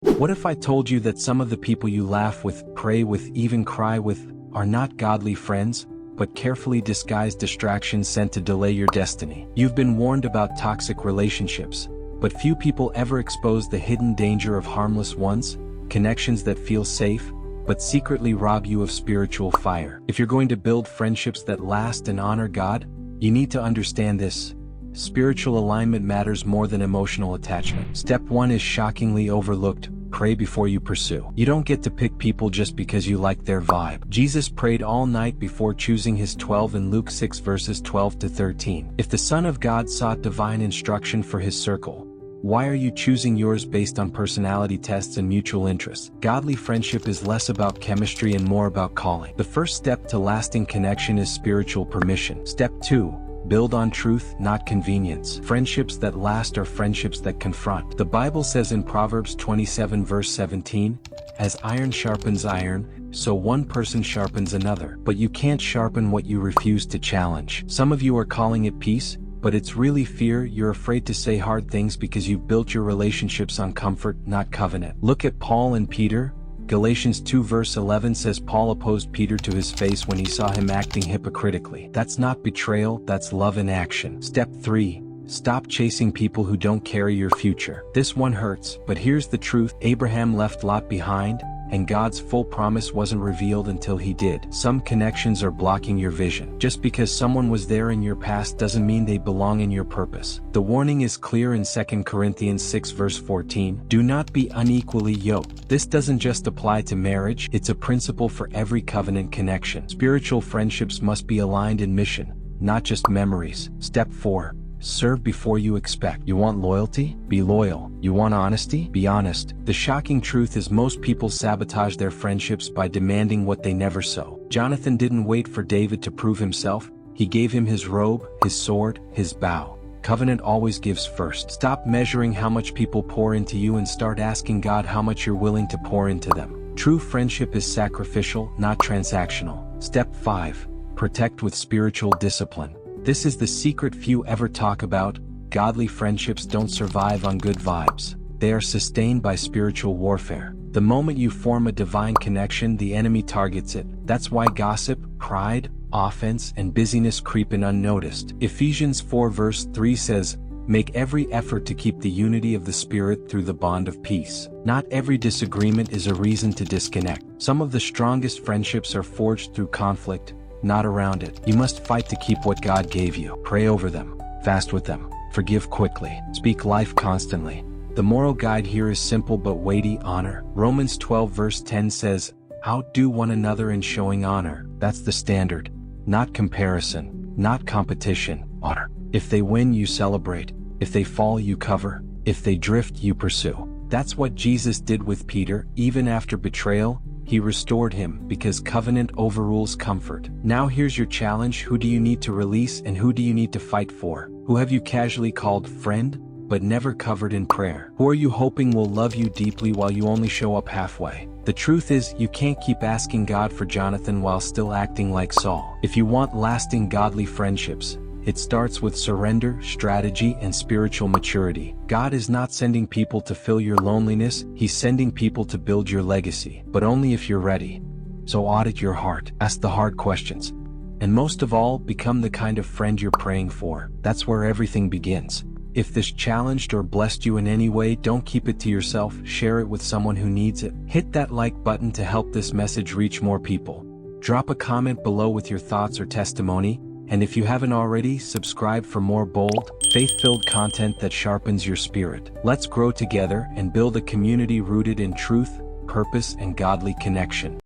What if I told you that some of the people you laugh with, pray with, even cry with, are not godly friends, but carefully disguised distractions sent to delay your destiny? You've been warned about toxic relationships, but few people ever expose the hidden danger of harmless ones, connections that feel safe, but secretly rob you of spiritual fire. If you're going to build friendships that last and honor God, you need to understand this. Spiritual alignment matters more than emotional attachment. Step 1 is shockingly overlooked: pray before you pursue. You don't get to pick people just because you like their vibe. Jesus prayed all night before choosing his 12 in Luke 6 verses 12 to 13. If the Son of God sought divine instruction for his circle, why are you choosing yours based on personality tests and mutual interests? Godly friendship is less about chemistry and more about calling. The first step to lasting connection is spiritual permission. Step 2. Build on truth, not convenience. Friendships that last are friendships that confront. The Bible says in Proverbs 27 verse 17, "As iron sharpens iron, so one person sharpens another." But you can't sharpen what you refuse to challenge. Some of you are calling it peace, but it's really fear. You're afraid to say hard things because you've built your relationships on comfort, not covenant. Look at Paul and Peter. Galatians 2 verse 11 says Paul opposed Peter to his face when he saw him acting hypocritically. That's not betrayal, that's love in action. Step 3. Stop chasing people who don't carry your future. This one hurts, but here's the truth. Abraham left Lot behind, and God's full promise wasn't revealed until he did. Some connections are blocking your vision. Just because someone was there in your past doesn't mean they belong in your purpose. The warning is clear in 2 Corinthians 6 verse 14. Do not be unequally yoked. This doesn't just apply to marriage, it's a principle for every covenant connection. Spiritual friendships must be aligned in mission, not just memories. Step 4. Serve before you expect. You want loyalty? Be loyal. You want honesty? Be honest. The shocking truth is most people sabotage their friendships by demanding what they never sow. Jonathan didn't wait for David to prove himself. He gave him his robe, his sword, his bow. Covenant always gives first. Stop measuring how much people pour into you and start asking God how much you're willing to pour into them. True friendship is sacrificial, not transactional. Step 5. Protect with spiritual discipline. This is the secret few ever talk about. Godly friendships don't survive on good vibes. They are sustained by spiritual warfare. The moment you form a divine connection, the enemy targets it. That's why gossip, pride, offense, and busyness creep in unnoticed. Ephesians 4 verse 3 says, "Make every effort to keep the unity of the Spirit through the bond of peace." Not every disagreement is a reason to disconnect. Some of the strongest friendships are forged through conflict, not around it. You must fight to keep what God gave you. Pray over them, fast with them, forgive quickly, speak life constantly. The moral guide here is simple but weighty: honor. Romans 12 verse 10 says, "Outdo one another in showing honor." That's the standard. Not comparison, not competition, honor. If they win, you celebrate. If they fall, you cover. If they drift, you pursue. That's what Jesus did with Peter. Even after betrayal, he restored him, because covenant overrules comfort. Now here's your challenge. Who do you need to release and who do you need to fight for? Who have you casually called friend, but never covered in prayer? Who are you hoping will love you deeply while you only show up halfway? The truth is, you can't keep asking God for Jonathan while still acting like Saul. If you want lasting godly friendships, it starts with surrender, strategy, and spiritual maturity. God is not sending people to fill your loneliness, He's sending people to build your legacy. But only if you're ready. So audit your heart, ask the hard questions, and most of all, become the kind of friend you're praying for. That's where everything begins. If this challenged or blessed you in any way, don't keep it to yourself, share it with someone who needs it. Hit that like button to help this message reach more people. Drop a comment below with your thoughts or testimony. And if you haven't already, subscribe for more bold, faith-filled content that sharpens your spirit. Let's grow together and build a community rooted in truth, purpose, and godly connection.